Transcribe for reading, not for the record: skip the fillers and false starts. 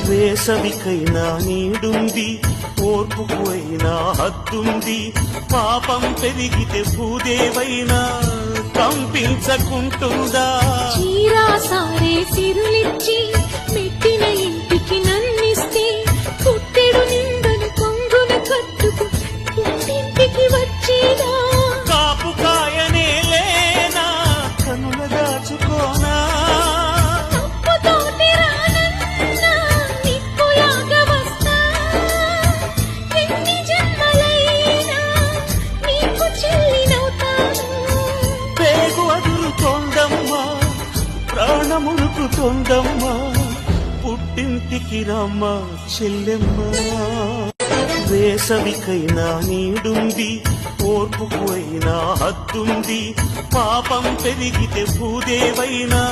వేసవికైనా నీడుంది, ఓర్పుకు అయినా హద్దుంది. పాపం పెరిగితే భూదేవైనా కంపించకుంటుందా? చీరా సారే సిరులిచ్చి మెట్టిన ఇంటికి నన్నిస్తే పుట్టెడు నిందను కొంగున కట్టుకు ఇంటికి వచ్చేదా? కాపు కాయనే లేనా కనుల దాచుకోనా? తప్పుతోటి రానన్నా నిప్పులాగా వస్తా. ఎన్ని జన్మలైనా నీకు చెల్లినవుతాను. పేగు అదురుతోందమ్మా, ప్రాణముడుకుతోందమ్మా, పుట్టింటికి రమ్మ చెల్లెమ్మ. వేసవికైనా నీడుంది, ఓర్పుకు అయినా హద్దుంది. పాపం పెరిగితే భూదేవైనా